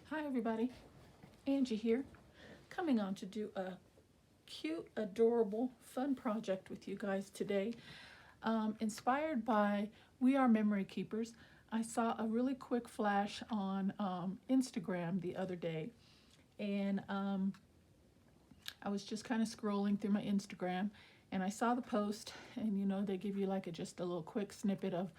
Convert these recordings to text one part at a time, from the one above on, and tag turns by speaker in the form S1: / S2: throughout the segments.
S1: Hi everybody, Angie here, coming on to do a cute, adorable, fun project with you guys today. Inspired by We Are Memory Keepers. I saw a really quick flash on Instagram the other day, and I was just kind of scrolling through my Instagram, and I saw the post, and you know, they give you like just a little quick snippet of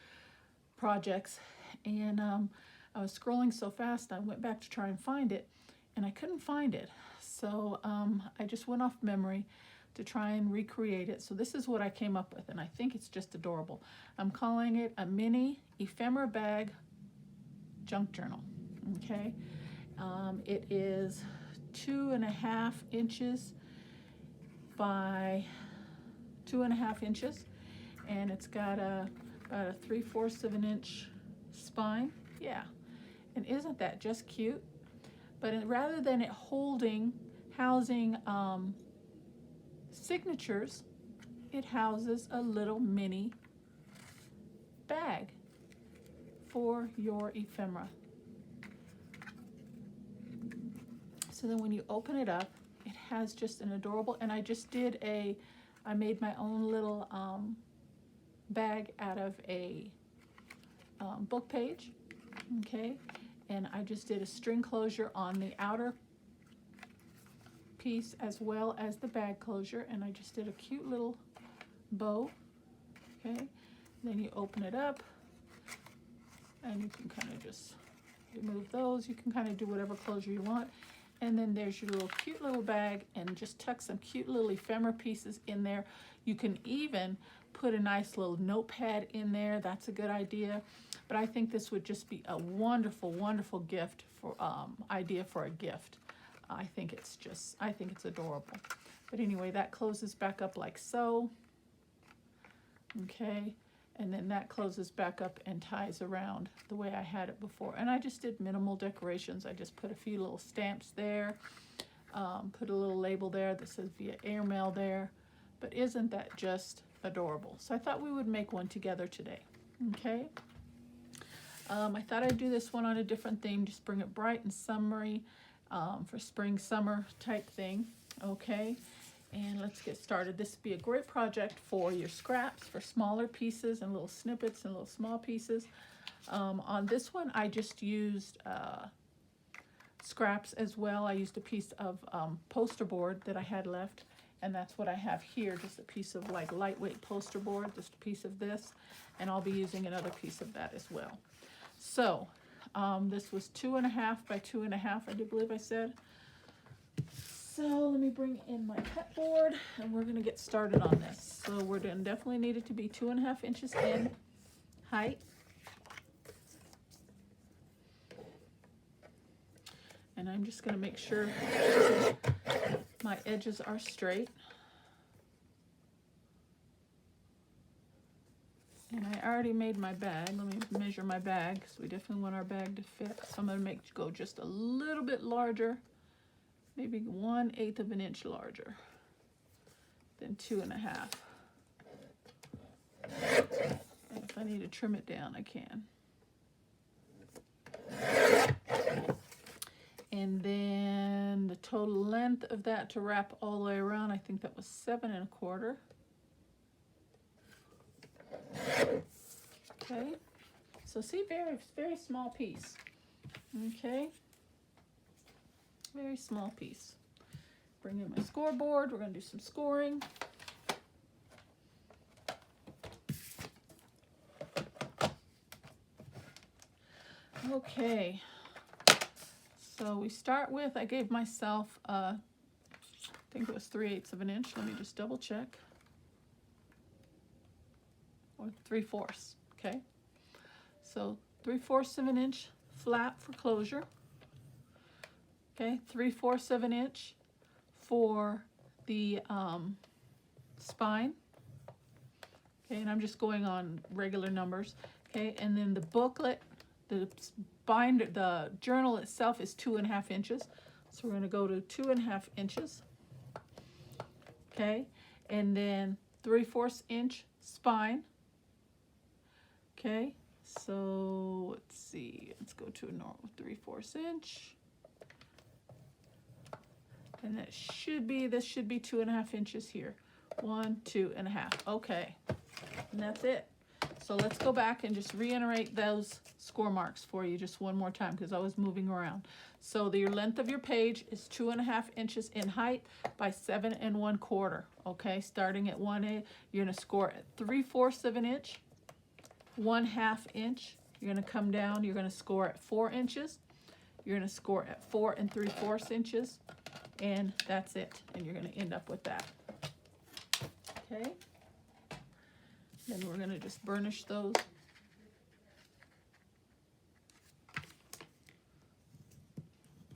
S1: projects, and I was scrolling so fast I went back to try and find it, and I couldn't find it. So I just went off memory to try and recreate it. So this is what I came up with, and I think it's just adorable. I'm calling it a mini ephemera bag junk journal. Okay, it is 2.5 inches by 2.5 inches, and it's got about a 3/4 of an inch spine. Yeah, and isn't that just cute? But rather than it housing signatures, it houses a little mini bag for your ephemera. So then when you open it up, it has just an adorable, and I just did I made my own little bag out of a book page, okay? And I just did a string closure on the outer piece as well as the bag closure, and I just did a cute little bow, okay? Then you open it up, and you can kind of just remove those. You can kind of do whatever closure you want. And then there's your little cute little bag, and just tuck some cute little ephemera pieces in there. You can even put a nice little notepad in there. That's a good idea. But I think this would just be a wonderful, wonderful gift for idea for a gift. I think it's adorable. But anyway, that closes back up like so. Okay, and then that closes back up and ties around the way I had it before. And I just did minimal decorations. I just put a few little stamps there, put a little label there that says via airmail there. But isn't that just adorable? So I thought we would make one together today. Okay. I thought I'd do this one on a different theme, just bring it bright and summery, for spring, summer type thing. Okay, and let's get started. This would be a great project for your scraps, for smaller pieces and little snippets and little small pieces. On this one, I just used scraps as well. I used a piece of poster board that I had left, and that's what I have here, just a piece of like lightweight poster board, just a piece of this, and I'll be using another piece of that as well. So this was 2.5 by 2.5, I do believe I said. So let me bring in my cut board, and we're going to get started on this. So we're going to definitely need it to be 2.5 inches in height. And I'm just going to make sure my edges are straight. And I already made my bag. Let me measure my bag, because we definitely want our bag to fit. So I'm going to go just a little bit larger, maybe 1/8 of an inch larger than 2.5. And if I need to trim it down, I can. And then the total length of that to wrap all the way around, I think that was 7.25. Okay, so see, very small piece. Okay, very small piece. Bring in my scoreboard. We're going to do some scoring. Okay, so we start with, I gave myself I think it was 3/8 of an inch. Let me just double check. Or 3/4. Okay, so 3/4 of an inch flat for closure. Okay, 3/4 of an inch for the spine. Okay, and I'm just going on regular numbers. Okay, and then the booklet, the binder, the journal itself is 2.5 inches. So we're going to go to 2.5 inches. Okay, and then 3/4 inch spine. Okay, so let's see, let's go to a normal 3/4 inch. And that should be, this should be 2.5 inches here. 1, 2.5. Okay, and that's it. So let's go back and just reiterate those score marks for you just one more time because I was moving around. So your length of your page is 2.5 inches in height by 7 1/4. Okay, starting at 1A, you're going to score at 3/4 of an inch, 1/2 inch. You're going to come down, you're going to score at 4 inches. You're going to score at 4 3/4 inches, and that's it. And you're going to end up with that. Okay. Then we're going to just burnish those.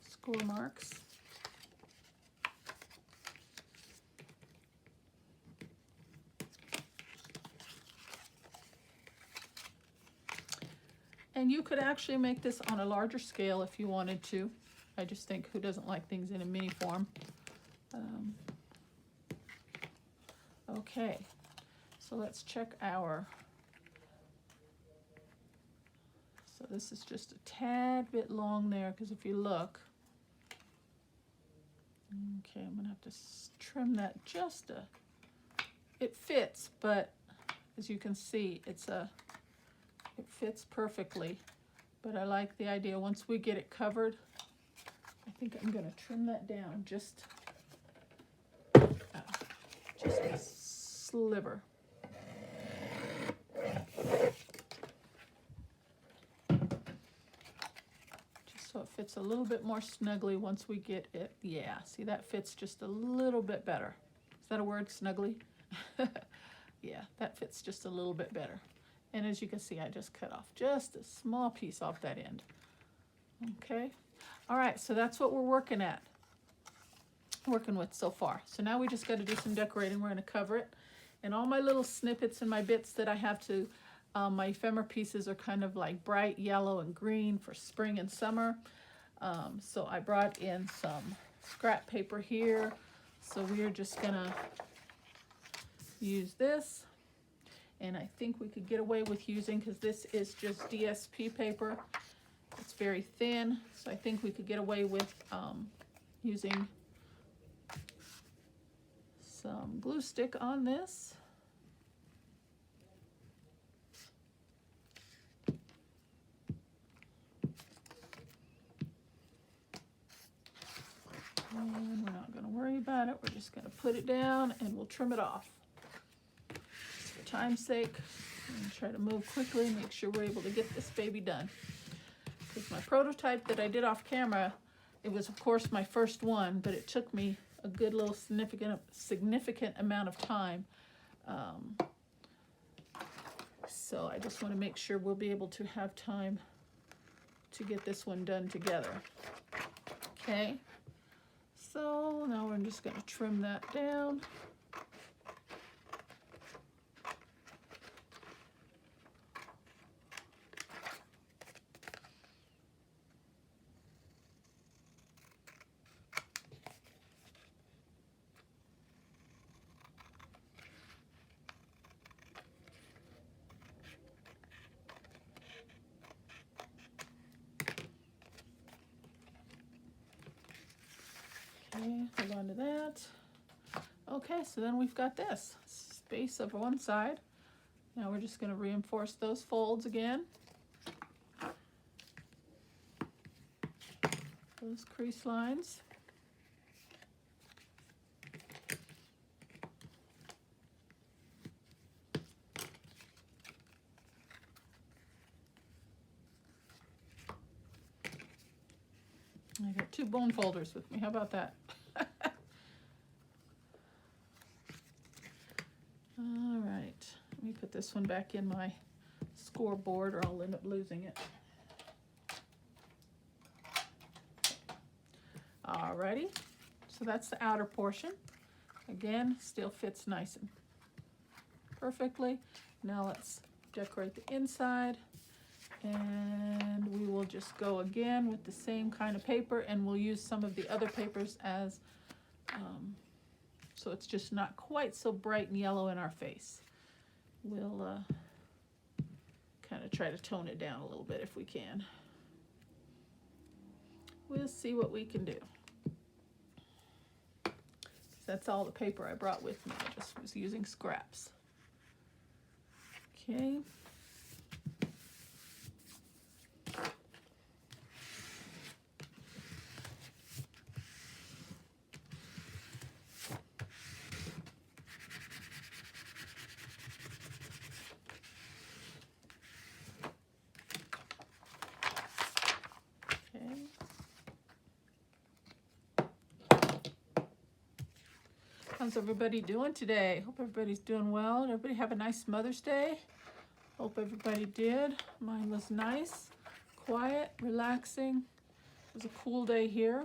S1: Score marks. And you could actually make this on a larger scale if you wanted to. I just think, who doesn't like things in a mini form? Okay, so let's check our, so this is just a tad bit long there, because if you look, okay, I'm gonna have to trim that just a, it fits, but as you can see, it fits perfectly. But I like the idea, once we get it covered, I think I'm gonna trim that down just a sliver. Just so it fits a little bit more snugly once we get it. Yeah, see, that fits just a little bit better. Is that a word, snugly? Yeah, that fits just a little bit better. And as you can see, I just cut off just a small piece off that end. Okay, all right, so that's what we're working with so far. So now we just got to do some decorating. We're going to cover it. And all my little snippets and my bits that I have to, my ephemera pieces are kind of like bright yellow and green for spring and summer. So I brought in some scrap paper here. So we are just going to use this. And I think we could get away with using, because this is just DSP paper. It's very thin. So I think we could get away with using some glue stick on this. And we're not going to worry about it. We're just going to put it down and we'll trim it off. Just for time's sake, I'm going to try to move quickly, make sure we're able to get this baby done. Because my prototype that I did off camera, it was of course my first one, but it took me a good little significant amount of time. So I just want to make sure we'll be able to have time to get this one done together. Okay, so now we're just going to trim that down. Okay, hold on to that. Okay, so then we've got this space of one side. Now we're just going to reinforce those folds again. Those crease lines. I got 2 bone folders with me. How about that? All right. Let me put this one back in my scoreboard or I'll end up losing it. Alrighty. So that's the outer portion. Again, still fits nice and perfectly. Now let's decorate the inside. And we will just go again with the same kind of paper, and we'll use some of the other papers as, so it's just not quite so bright and yellow in our face. We'll kind of try to tone it down a little bit if we can. We'll see what we can do. That's all the paper I brought with me. I just was using scraps. Okay. How's everybody doing today? Hope everybody's doing well. Everybody have a nice Mother's Day. Hope everybody did. Mine was nice, quiet, relaxing. It was a cool day here.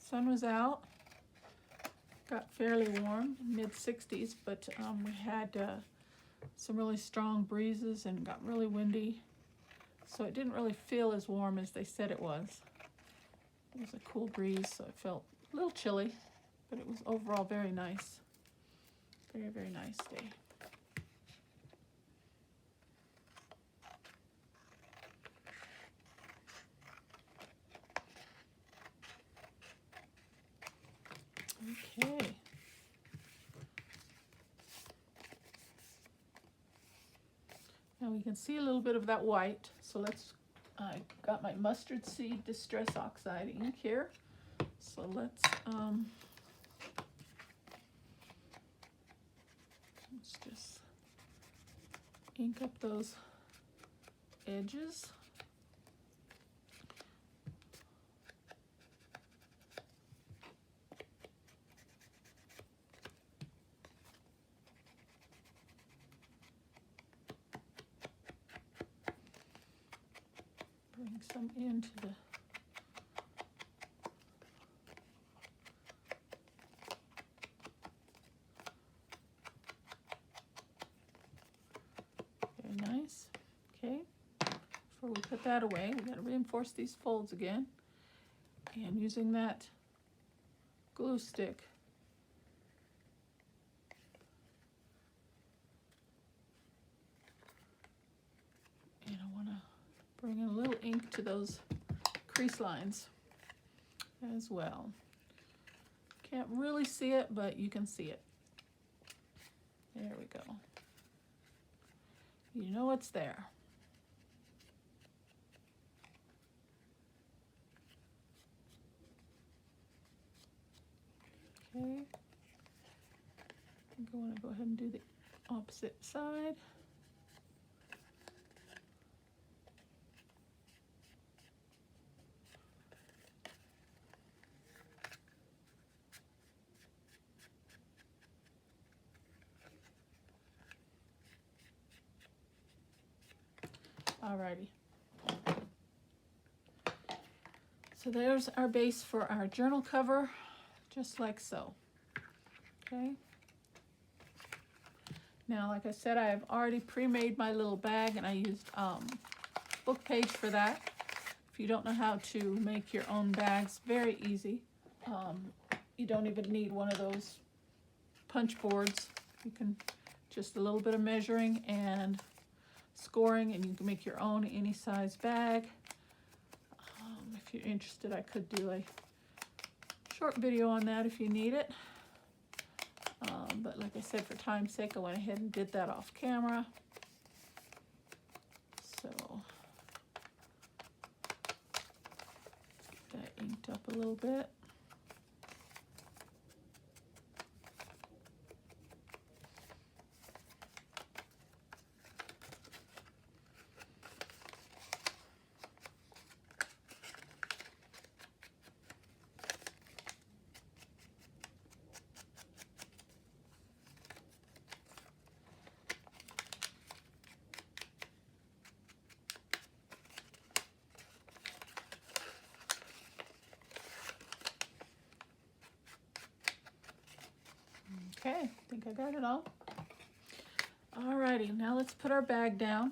S1: Sun was out. Got fairly warm, mid-60s, but we had some really strong breezes and got really windy. So it didn't really feel as warm as they said it was. It was a cool breeze, so it felt a little chilly. But it was overall very nice. Very, very nice day. Okay. Now we can see a little bit of that white. So I got my mustard seed distress oxide ink here. So let's just ink up those edges. Bring some into the nice. Okay, before we put that away, we got to reinforce these folds again. And using that glue stick, and I want to bring in a little ink to those crease lines as well. Can't really see it, but you can see it. There we go. You know it's there. Okay. I think I want to go ahead and do the opposite side. Alrighty. So there's our base for our journal cover, just like so. Okay. Now, like I said, I have already pre-made my little bag, and I used book page for that. If you don't know how to make your own bags, very easy. You don't even need one of those punch boards. You can just a little bit of measuring and scoring, and you can make your own any size bag. If you're interested, I could do a short video on that if you need it. But like I said, for time's sake, I went ahead and did that off camera. So let's get that inked up a little bit. Okay, I think I got it all. Alrighty, now let's put our bag down.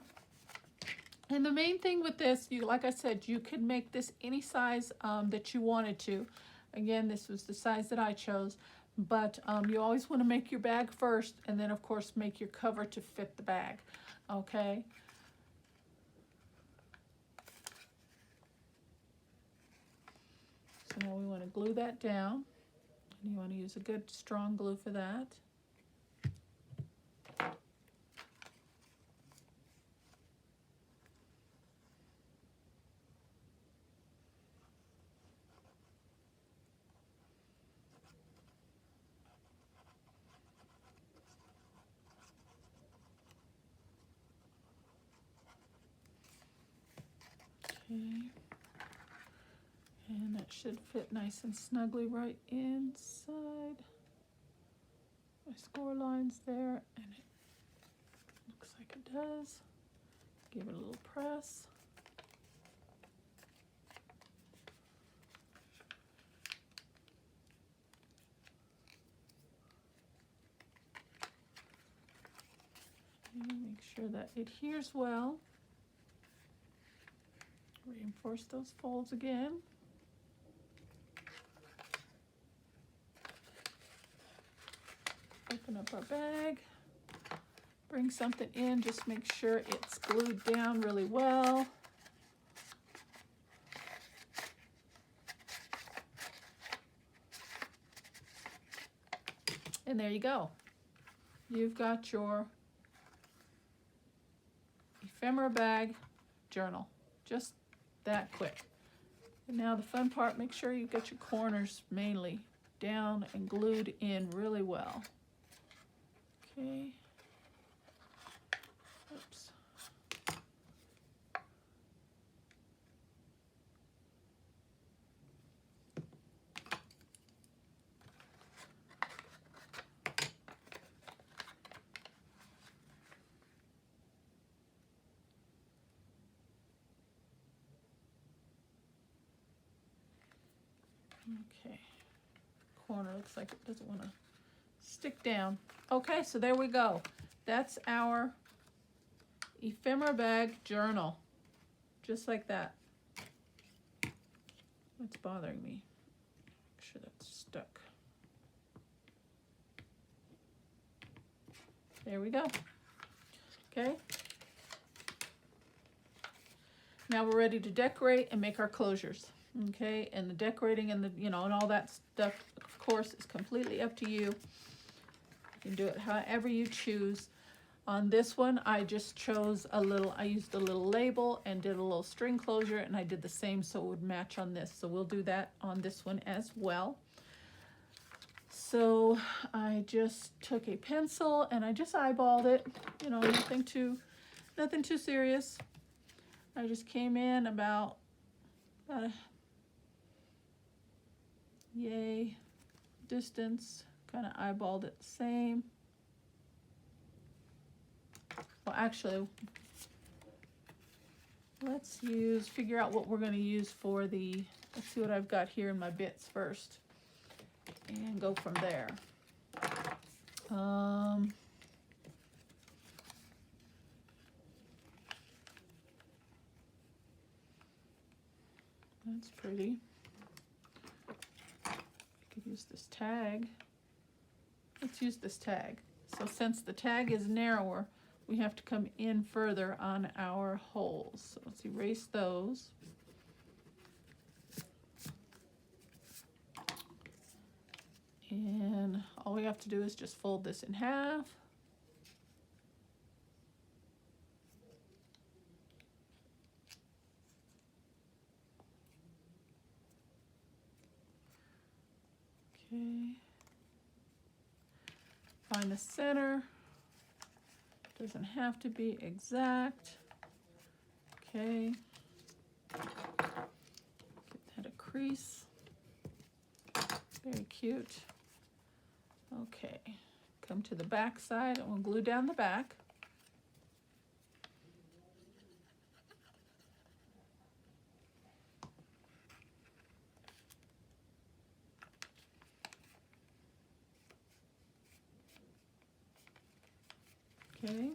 S1: And the main thing with this, like I said, you could make this any size that you wanted to. Again, this was the size that I chose, but you always want to make your bag first, and then of course make your cover to fit the bag. Okay. So now we want to glue that down. And you want to use a good strong glue for that. Okay. And that should fit nice and snugly right inside my score lines there, and it looks like it does. Give it a little press. And make sure that it adheres well. Reinforce those folds again. Open up our bag. Bring something in, just make sure it's glued down really well. And there you go. You've got your ephemera bag journal. Just that quick. And now the fun part, make sure you get your corners mainly down and glued in really well. Okay. Oops. Okay. Corner looks like it doesn't want to stick down. Okay, so there we go. That's our ephemera bag journal. Just like that. What's bothering me? Make sure that's stuck. There we go. Okay. Now we're ready to decorate and make our closures. Okay, and the decorating and the, and all that stuff, of course, is completely up to you. You can do it however you choose. On this one, I just chose I used a little label and did a little string closure, and I did the same so it would match on this. So we'll do that on this one as well. So I just took a pencil and I just eyeballed it, nothing too serious. I just came in about a yay distance, kind of eyeballed it the same. Well, actually, let's figure out what we're going to use for let's see what I've got here in my bits first, and go from there. That's pretty. I could use this tag. Let's use this tag. So since the tag is narrower, we have to come in further on our holes. So let's erase those. And all we have to do is just fold this in half. Okay. Find the center. Doesn't have to be exact. Okay. Get that a crease. Very cute. Okay. Come to the back side and we'll glue down the back. Okay.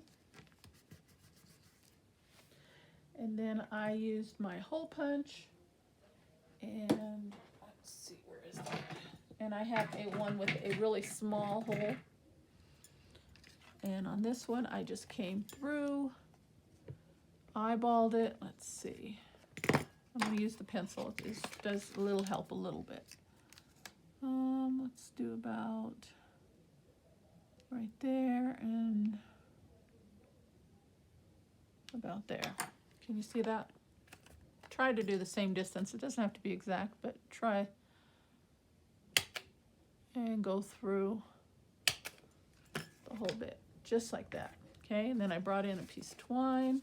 S1: And then I used my hole punch, and let's see, where is that? And I have one with a really small hole. And on this one, I just came through, eyeballed it. Let's see. I'm going to use the pencil. It does help a little bit. Let's do about right there and about there. Can you see that? Try to do the same distance. It doesn't have to be exact, but try and go through the whole bit, just like that. Okay, and then I brought in a piece of twine.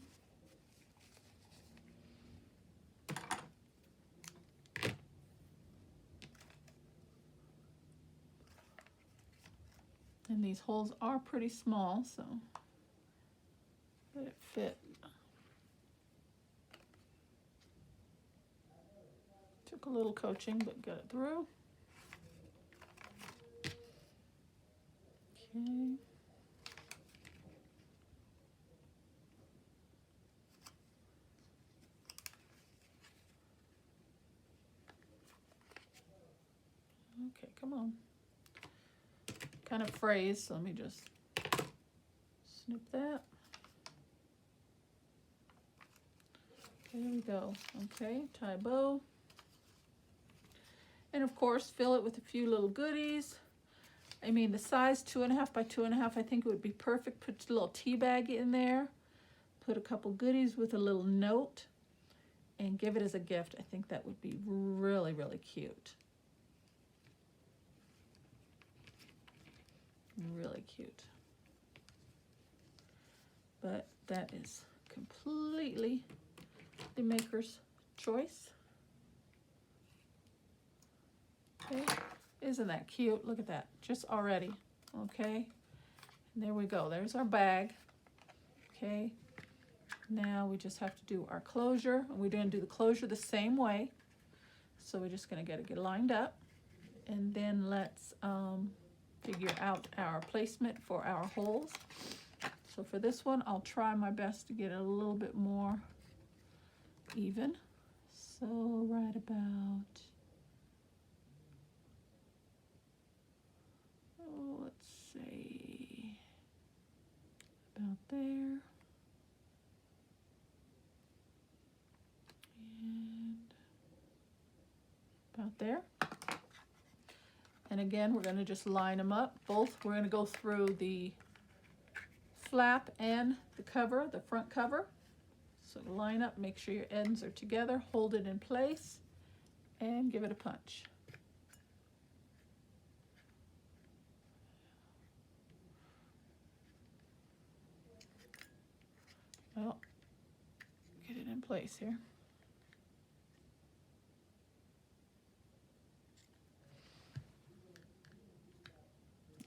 S1: And these holes are pretty small, so let it fit. Took a little coaching, but got it through. Okay. Okay, come on. Kind of phrase, so let me just snip that. There we go. Okay, tie a bow. And of course, fill it with a few little goodies. I mean, the size 2.5 by 2.5, I think it would be perfect. Put a little tea bag in there. Put a couple goodies with a little note and give it as a gift. I think that would be really, really cute. Really cute. But that is completely the maker's choice. Okay, isn't that cute? Look at that, just already. Okay, and there we go. There's our bag. Okay, now we just have to do our closure. We're going to do the closure the same way. So we're just going to get it lined up, and then let's figure out our placement for our holes. So for this one, I'll try my best to get it a little bit more even. So right about, oh, let's say about there. And about there. And again, we're going to just line them up. Both, we're going to go through the flap and the cover, the front cover. So line up, make sure your ends are together, hold it in place, and give it a punch. Well, get it in place here.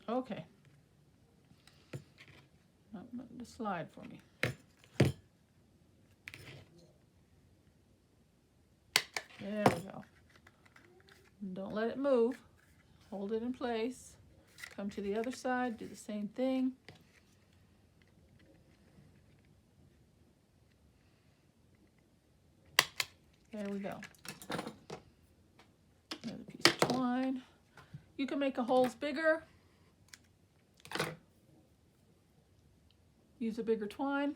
S1: Okay. Not letting it slide for me. There we go. Don't let it move. Hold it in place. Come to the other side, do the same thing. There we go. Another piece of twine. You can make the holes bigger. Use a bigger twine.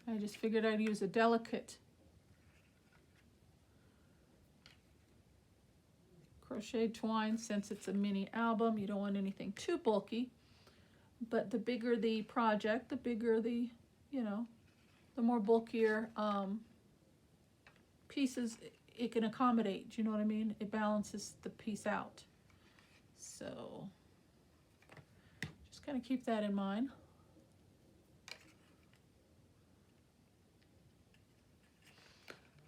S1: I just figured I'd use a delicate crochet twine since it's a mini album. You don't want anything too bulky, but the bigger the project, the bigger the, you know, the more bulkier pieces it can accommodate. Do you know what I mean? It balances the piece out. So just kind of keep that in mind.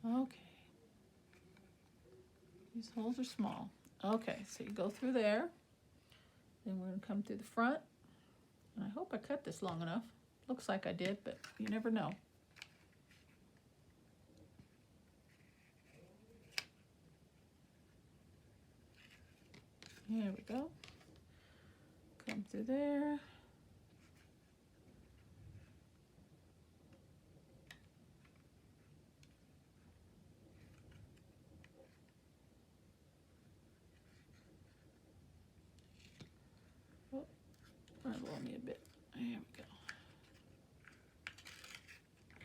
S1: Okay. These holes are small. Okay, so you go through there. Then we're going to come through the front. And I hope I cut this long enough. Looks like I did, but you never know. There we go. Come through there. Oh, roll me a bit. There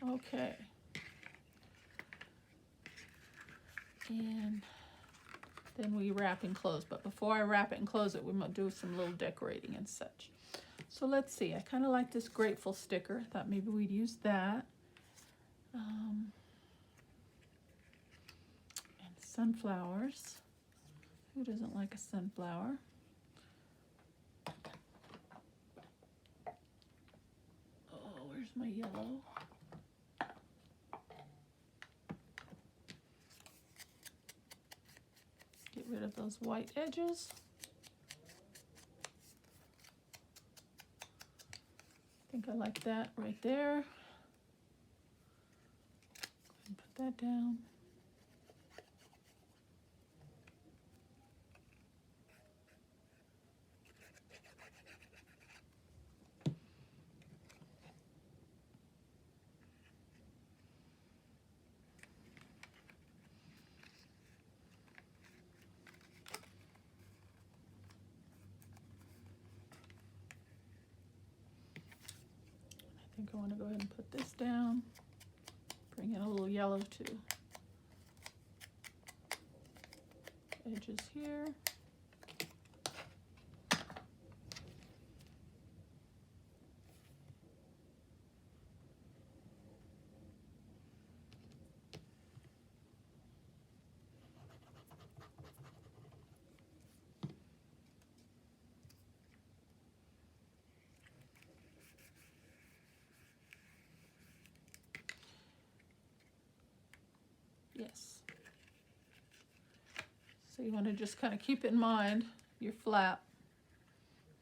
S1: we go. Okay. And then we wrap and close. But before I wrap it and close it, we're going to do some little decorating and such. So let's see. I kind of like this grateful sticker. I thought maybe we'd use that. And sunflowers. Who doesn't like a sunflower? Oh, where's my yellow? Get rid of those white edges. I think I like that right there. Go ahead and put that down. I think I want to go ahead and put this down. Bring in a little yellow too. Edges here. Yes. So you want to just kind of keep in mind your flap,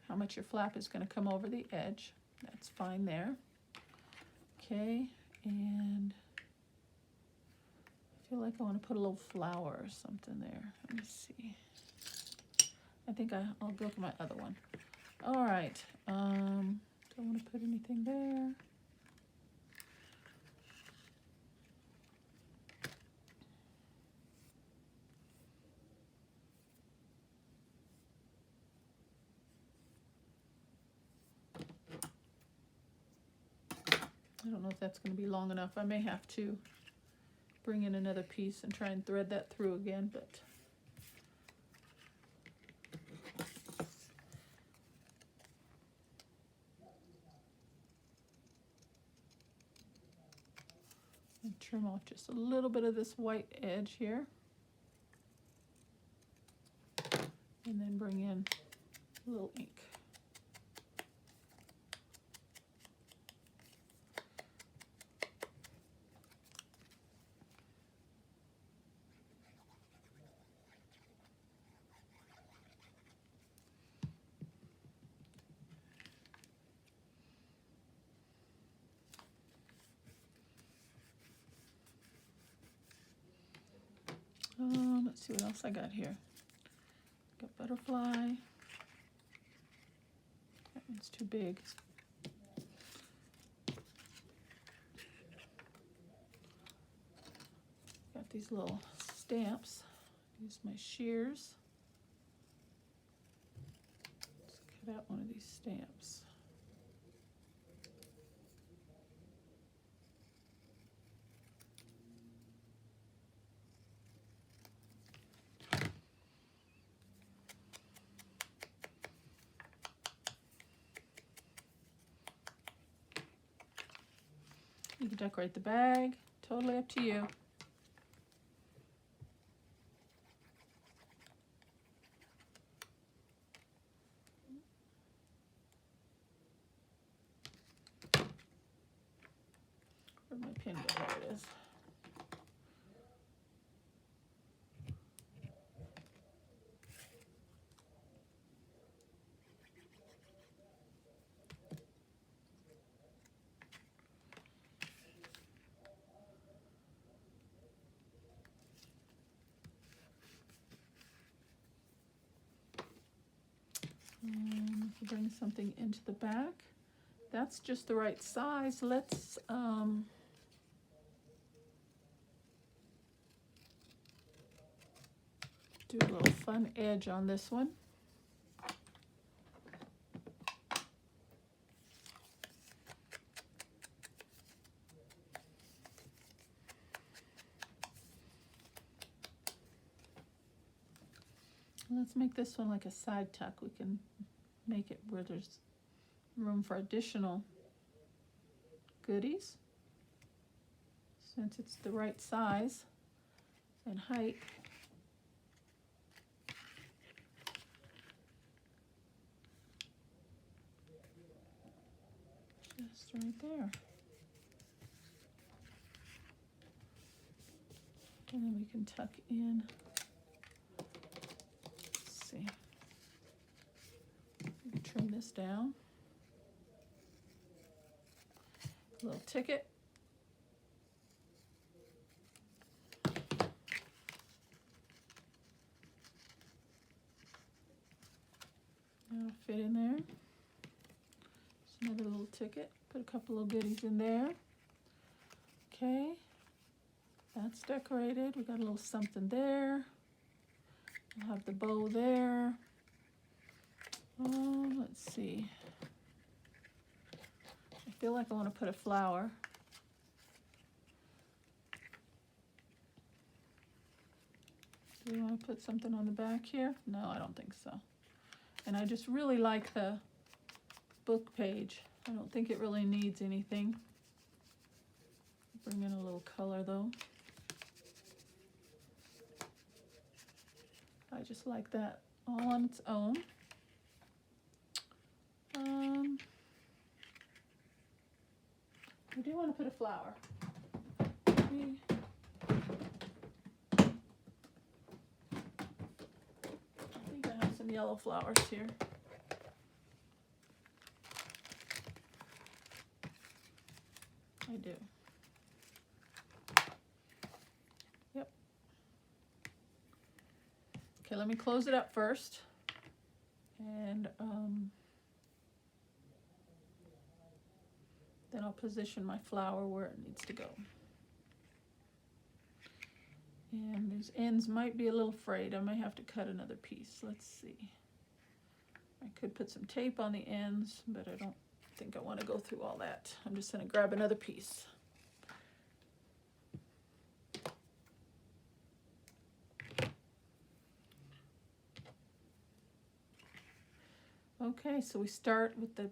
S1: how much your flap is going to come over the edge. That's fine there. Okay, and I feel like I want to put a little flower or something there. Let me see. I think I'll go for my other one. All right. Don't want to put anything there. I don't know if that's going to be long enough. I may have to bring in another piece and try and thread that through again, but and trim off just a little bit of this white edge here, and then bring in a little ink. Let's see what else I got here. Got butterfly. That one's too big. Got these little stamps. Use my shears. Let's cut out one of these stamps. You can decorate the bag, totally up to you. Where'd my pin go? There it is. Bring something into the back. That's just the right size. Let's do a little fun edge on this one. Let's make this one like a side tuck. We can make it where there's room for additional goodies, since it's the right size and height. Just right there. And then we can tuck in. Let's see. We can trim this down. A little ticket. That'll fit in there. Just another little ticket. Put a couple of goodies in there. Okay, that's decorated. We got a little something there. We'll have the bow there. Let's see. I feel like I want to put a flower. Do we want to put something on the back here? No, I don't think so. And I just really like the book page. I don't think it really needs anything. Bring in a little color though. I just like that all on its own. I do want to put a flower. I think I have some yellow flowers here. I do. Yep. Okay, let me close it up first. And then I'll position my flower where it needs to go. And these ends might be a little frayed. I might have to cut another piece. Let's see. I could put some tape on the ends, but I don't think I want to go through all that. I'm just going to grab another piece. Okay, so we start with the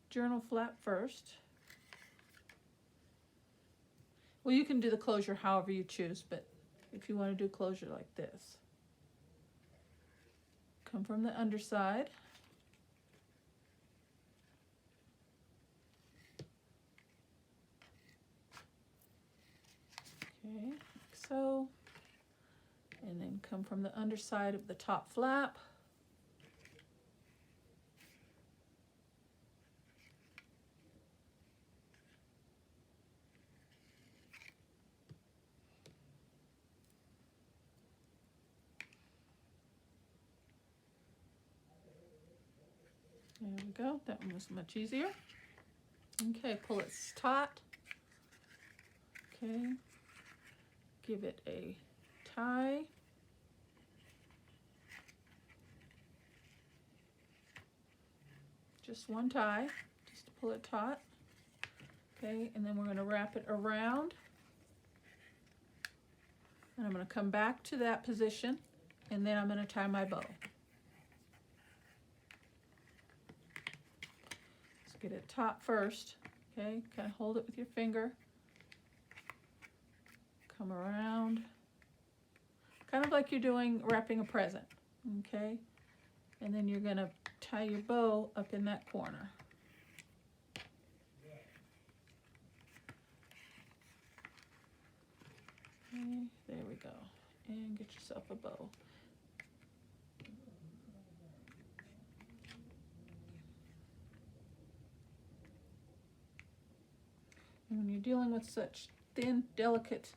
S1: journal flap first. Well, you can do the closure however you choose, but if you want to do closure like this, come from the underside. Okay, like so. And then come from the underside of the top flap. There we go. That one was much easier. Okay, pull it taut. Okay, give it a tie. Just one tie, just to pull it taut. Okay, and then we're going to wrap it around. And I'm going to come back to that position, and then I'm going to tie my bow. Let's get it taut first. Okay, kind of hold it with your finger. Come around. Kind of like you're doing wrapping a present. Okay, and then you're going to tie your bow up in that corner. Okay, there we go. And get yourself a bow. And when you're dealing with such thin, delicate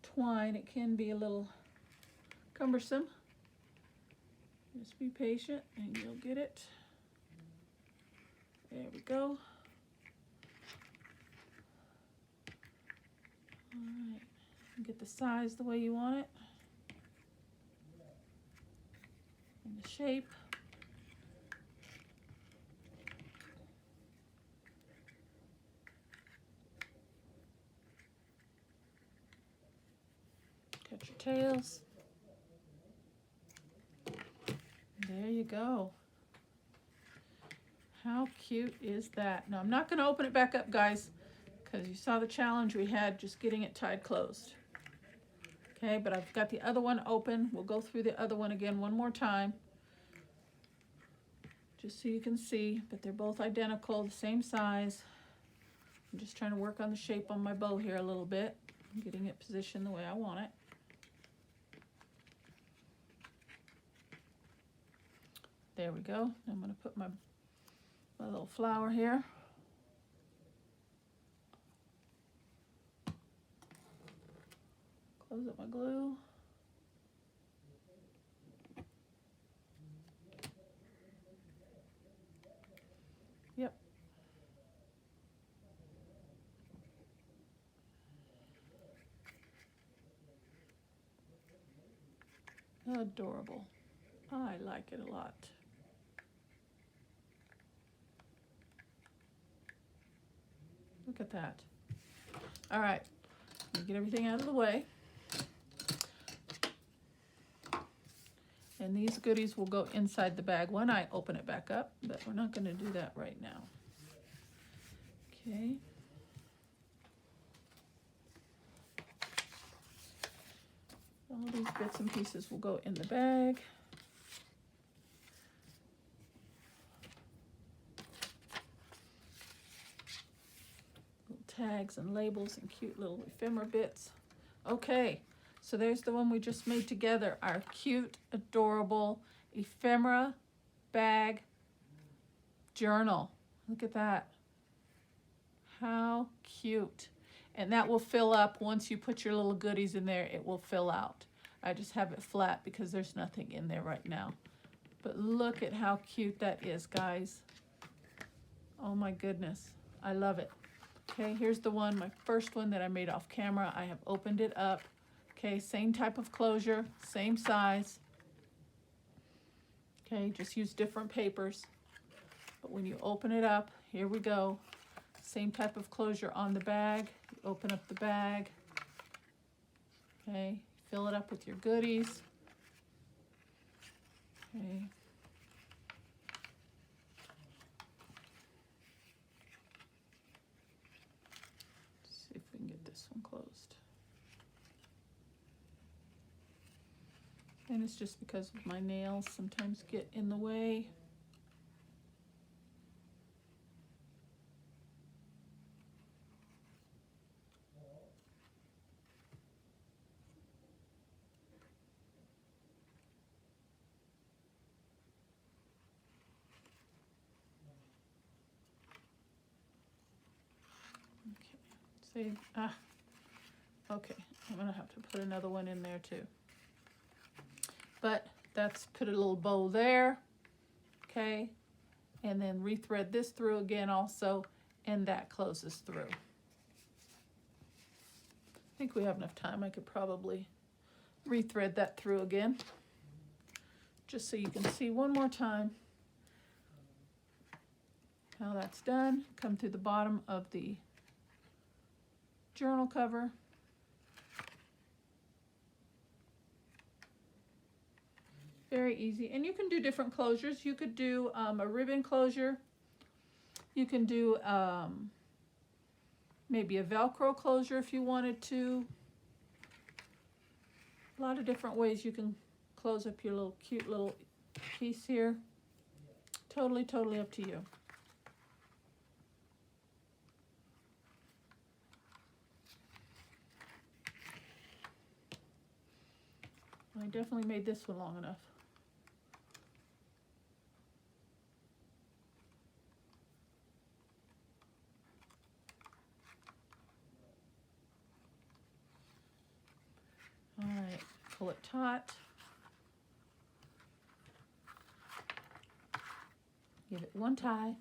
S1: twine, it can be a little cumbersome. Just be patient and you'll get it. There we go. All right, get the size the way you want it. And the shape. tails. There you go. How cute is that? Now I'm not going to open it back up, guys, because you saw the challenge we had just getting it tied closed. Okay, but I've got the other one open. We'll go through the other one again one more time, just so you can see, but they're both identical, the same size. I'm just trying to work on the shape on my bow here a little bit, getting it positioned the way I want it. There we go. I'm going to put my little flower here. Close up my glue. Yep. Adorable. I like it a lot. Look at that. All right, let me get everything out of the way. And these goodies will go inside the bag when I open it back up, but we're not going to do that right now. Okay. All these bits and pieces will go in the bag. Little tags and labels and cute little ephemera bits. Okay. So there's the one we just made together, our cute, adorable ephemera bag journal. Look at that. How cute. And that will fill up once you put your little goodies in there, it will fill out. I just have it flat because there's nothing in there right now. But look at how cute that is, guys. Oh my goodness, I love it. Okay, here's the one, my first one that I made off camera. I have opened it up. Okay, same type of closure, same size. Okay, just use different papers. But when you open it up, here we go. Same type of closure on the bag. You open up the bag. Okay, fill it up with your goodies. Okay. Let's see if we can get this one closed. And it's just because of my nails sometimes get in the way. Okay, see, okay, I'm gonna have to put another one in there too. But that's put a little bow there, okay, and then rethread this through again also, and that closes through. I think we have enough time. I could probably rethread that through again, just so you can see one more time how that's done. Come through the bottom of the journal cover. Very easy. And you can do different closures. You could do a ribbon closure. You can do maybe a Velcro closure if you wanted to. A lot of different ways you can close up your little cute little piece here. Totally, totally up to you. I definitely made this one long enough. All right, pull it taut. Give it one tie,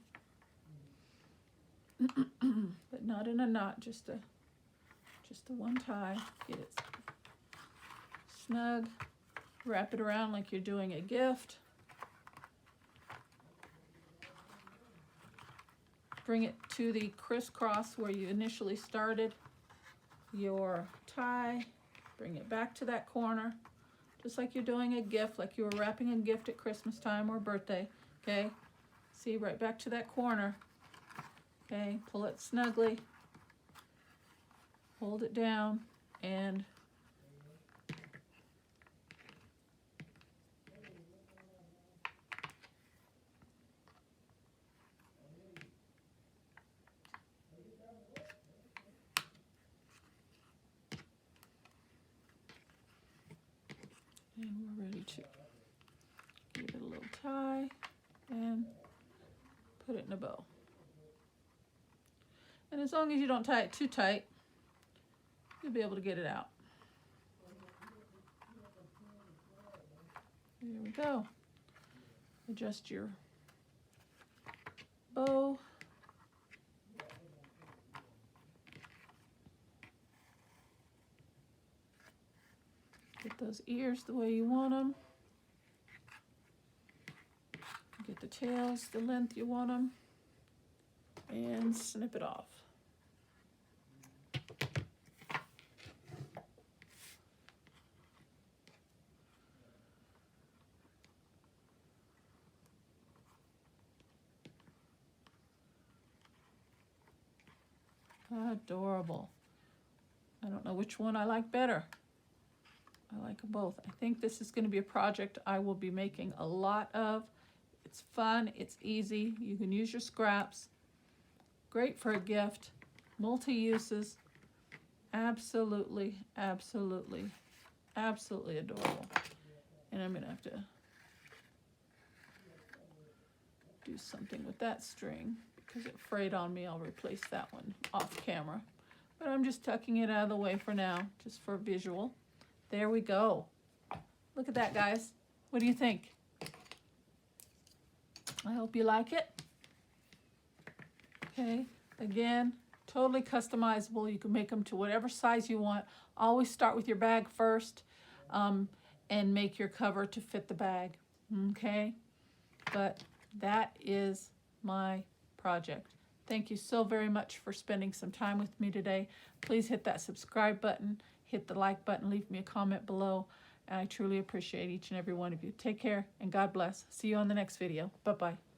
S1: but not in a knot, just the one tie. Get it snug. Wrap it around like you're doing a gift. Bring it to the crisscross where you initially started your tie. Bring it back to that corner, just like you're doing a gift, like you were wrapping a gift at Christmas time or birthday, okay? See, right back to that corner, okay? Pull it snugly, hold it down, and we're ready to give it a little tie and put it in a bow. And as long as you don't tie it too tight, you'll be able to get it out. There we go. Adjust your bow. Get those ears the way you want them. Get the tails the length you want them. And snip it off. Adorable. I don't know which one I like better. I like them both. I think this is going to be a project I will be making a lot of. It's fun, it's easy, you can use your scraps. Great for a gift, multi-uses. Absolutely, absolutely, absolutely adorable. And I'm going to have to do something with that string because it frayed on me. I'll replace that one off camera. But I'm just tucking it out of the way for now, just for visual. There we go. Look at that, guys. What do you think? I hope you like it. Okay, again, totally customizable. You can make them to whatever size you want. Always start with your bag first and make your cover to fit the bag, okay? But that is my project. Thank you so very much for spending some time with me today. Please hit that subscribe button, hit the like button, leave me a comment below. I truly appreciate each and every one of you. Take care and God bless. See you on the next video. Bye-bye.